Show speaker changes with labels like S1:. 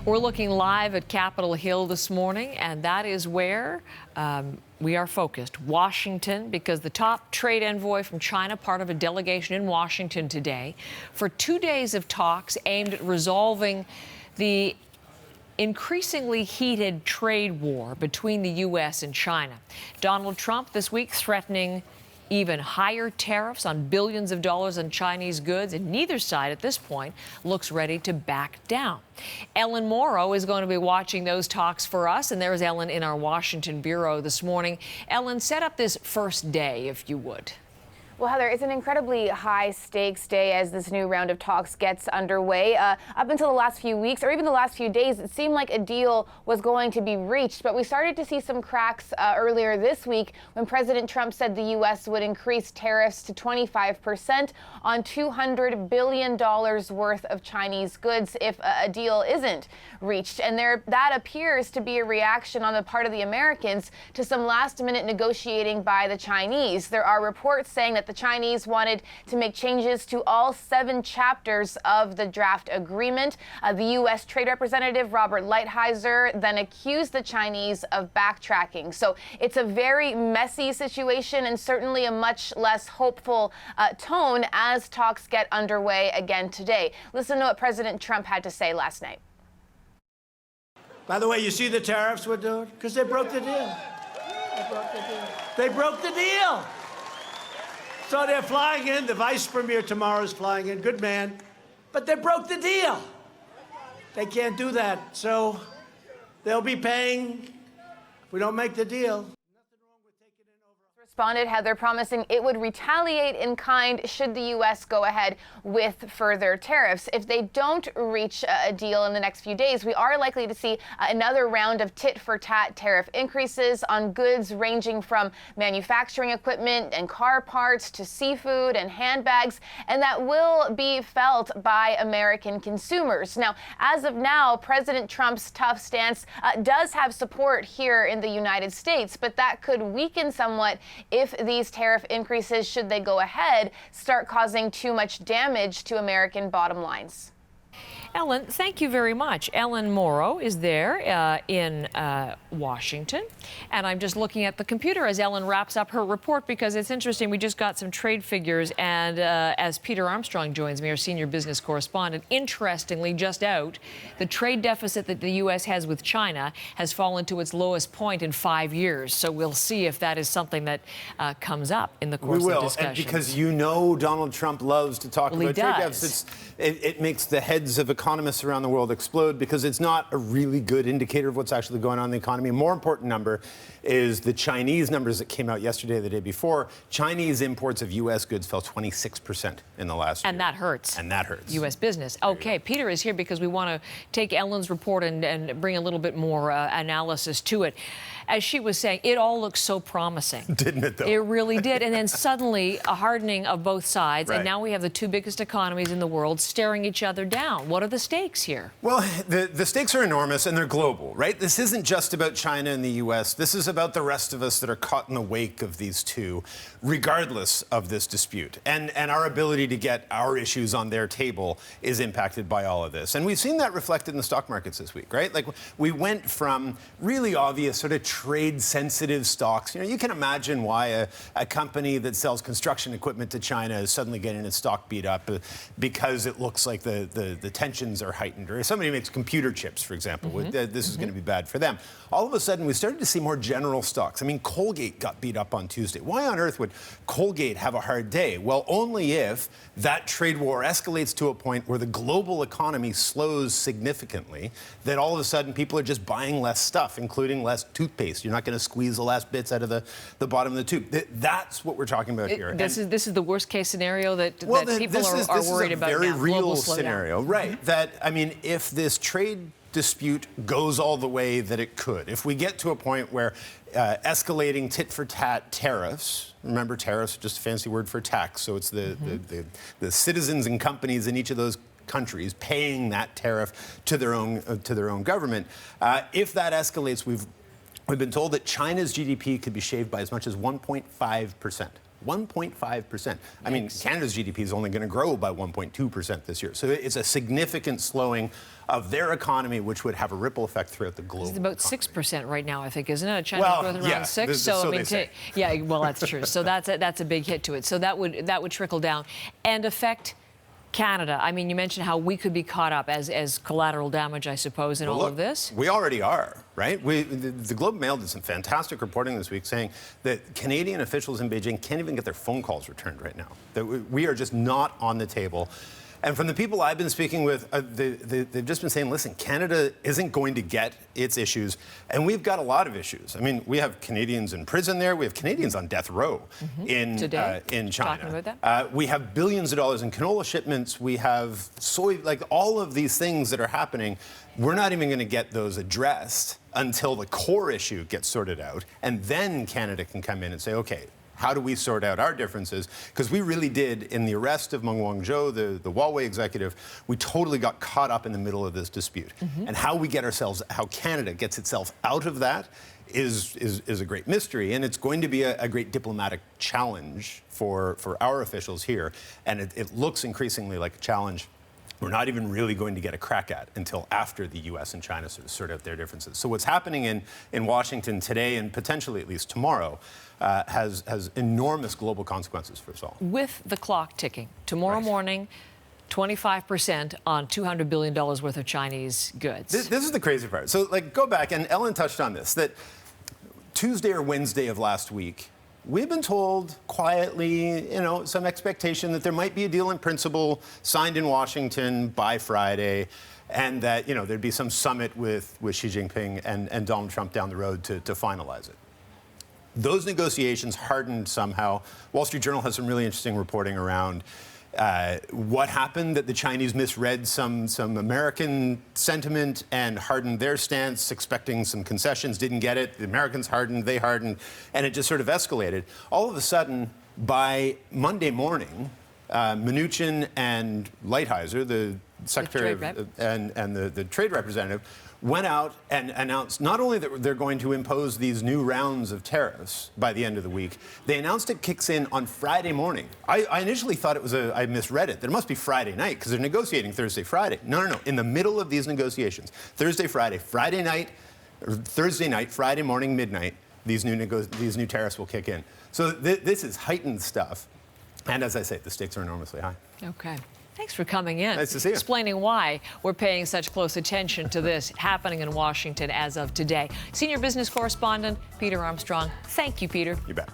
S1: We're looking live at Capitol Hill this morning, and that is where we are focused. Washington, because the top trade envoy from China, part of a delegation in Washington today, for 2 days of talks aimed at resolving the increasingly heated trade war between the U.S. and China. Donald Trump this week threatening even higher tariffs on billions of dollars on Chinese goods, and neither side at this point looks ready to back down. Ellen Morrow is going to be watching those talks for us, and there's Ellen in our Washington bureau this morning. Ellen, set up this first day, if you would.
S2: Well, Heather, it's an incredibly high-stakes day as this new round of talks gets underway. Up until the last few weeks, or even the last few days, it seemed like a deal was going to be reached. But we started to see some cracks earlier this week when President Trump said the U.S. would increase tariffs to 25% on $200 billion worth of Chinese goods if a deal isn't reached. And that appears to be a reaction on the part of the Americans to some last-minute negotiating by the Chinese. There are reports saying that the Chinese wanted to make changes to all 7 chapters of the draft agreement. The U.S. Trade Representative Robert Lighthizer then accused the Chinese of backtracking. So it's a very messy situation and certainly a much less hopeful tone as talks get underway again today. Listen to what President Trump had to say last night.
S3: By the way, you see the tariffs we're doing? Because they broke the deal. They broke the deal. So they're flying in. The vice premier tomorrow is flying in. Good man. But they broke the deal. They can't do that. So they'll be paying if we don't make the deal.
S2: Responded, Heather, promising it would retaliate in kind should the U.S. go ahead with further tariffs. If they don't reach a deal in the next few days, we are likely to see another round of tit-for-tat tariff increases on goods ranging from manufacturing equipment and car parts to seafood and handbags, and that will be felt by American consumers. Now, as of now, President Trump's tough stance does have support here in the United States, but that could weaken somewhat if these tariff increases, should they go ahead, start causing too much damage to American bottom lines.
S1: Ellen, thank you very much. Ellen Morrow is there in Washington, and I'm just looking at the computer as Ellen wraps up her report because it's interesting. We just got some trade figures, and as Peter Armstrong joins me, our senior business correspondent, interestingly, just out, the trade deficit that the U.S. has with China has fallen to its lowest point in 5 years. So we'll see if that is something that comes up in the course of discussion.
S4: And because Donald Trump loves to talk about trade deficits. It makes the heads of economists around the world explode because it's not a really good indicator of what's actually going on in the economy. A more important number is the Chinese numbers that came out yesterday or the day before. Chinese imports of U.S. goods fell 26% in the last year.
S1: And that hurts.
S4: And that hurts.
S1: U.S. business. Okay, Peter is here because we want to take Ellen's report and bring a little bit more analysis to it. As she was saying, it all looks so promising.
S4: Didn't it, though?
S1: It really did. And then suddenly a hardening of both sides. Right. And now we have the 2 biggest economies in the world staring each other down. What are the stakes here?
S4: Well, the stakes are enormous and they're global, right? This isn't just about China and the U.S. This is about the rest of us that are caught in the wake of these two, regardless of this dispute. And our ability to get our issues on their table is impacted by all of this. And we've seen that reflected in the stock markets this week, right? Like, we went from really obvious sort of trade-sensitive stocks. You can imagine why a company that sells construction equipment to China is suddenly getting its stock beat up because it looks like the tensions are heightened. Or if somebody makes computer chips, for example, this is going to be bad for them. All of a sudden, we started to see more general stocks. I mean, Colgate got beat up on Tuesday. Why on earth would Colgate have a hard day? Well, only if that trade war escalates to a point where the global economy slows significantly, that all of a sudden people are just buying less stuff, including less toothpaste. You're not going to squeeze the last bits out of the bottom of the tube. That's what we're talking about here.
S1: This is the worst case scenario that people are worried about now.
S4: This is a very real scenario, right? That, I mean, if this trade dispute goes all the way that it could, if we get to a point where escalating tit-for-tat tariffs, remember tariffs are just a fancy word for tax, so it's the citizens and companies in each of those countries paying that tariff to their own government. If that escalates, we've been told that China's GDP could be shaved by as much as 1.5%. 1.5%. I mean, Canada's GDP is only going to grow by 1.2% this year. So it's a significant slowing of their economy, which would have a ripple effect throughout the global
S1: economy. It's about 6% right now, I think, isn't it? China's growth around
S4: yeah,
S1: 6.
S4: so
S1: I mean,
S4: they say.
S1: yeah, well, that's true. So that's a big hit to it. So that would trickle down and affect Canada. I mean, you mentioned how we could be caught up as collateral damage, I suppose, in all of this.
S4: We already are, right? The Globe and Mail did some fantastic reporting this week saying that Canadian officials in Beijing can't even get their phone calls returned right now. That we are just not on the table. And from the people I've been speaking with, they've just been saying, listen, Canada isn't going to get its issues. And we've got a lot of issues. I mean, we have Canadians in prison there. We have Canadians on death row in China.
S1: Talking about that.
S4: We have billions of dollars in canola shipments. We have soy, like all of these things that are happening. We're not even going to get those addressed until the core issue gets sorted out. And then Canada can come in and say, okay, how do we sort out our differences? Because we really did, in the arrest of Meng Wanzhou, the Huawei executive, we totally got caught up in the middle of this dispute. And how we get ourselves, how Canada gets itself out of that is a great mystery. And it's going to be a great diplomatic challenge for our officials here. And it looks increasingly like a challenge we're not even really going to get a crack at until after the U.S. and China sort out their differences. So what's happening in Washington today and potentially at least tomorrow has enormous global consequences for us all.
S1: With the clock ticking, tomorrow morning, 25% on $200 billion worth of Chinese goods.
S4: This is the crazy part. So, go back, and Ellen touched on this, that Tuesday or Wednesday of last week, we've been told quietly, some expectation that there might be a deal in principle signed in Washington by Friday, and that, there'd be some summit with Xi Jinping and Donald Trump down the road to finalize it. Those negotiations hardened somehow. Wall Street Journal has some really interesting reporting around what happened, that the Chinese misread some American sentiment and hardened their stance, expecting some concessions, didn't get it. The Americans hardened, they hardened, and it just sort of escalated. All of a sudden, by Monday morning, Mnuchin and Lighthizer, the secretary and the trade representative, went out and announced not only that they're going to impose these new rounds of tariffs by the end of the week, they announced it kicks in on Friday morning. I initially thought it was I misread it, that it must be Friday night because they're negotiating Thursday, Friday. No. In the middle of these negotiations, Thursday, Friday night, or Thursday night, Friday morning, midnight, these new tariffs will kick in. So this is heightened stuff. And as I say, the stakes are enormously high.
S1: Okay. Thanks for coming in.
S4: Nice to see you.
S1: Explaining why we're paying such close attention to this happening in Washington as of today. Senior business correspondent Peter Armstrong. Thank you, Peter.
S4: You bet.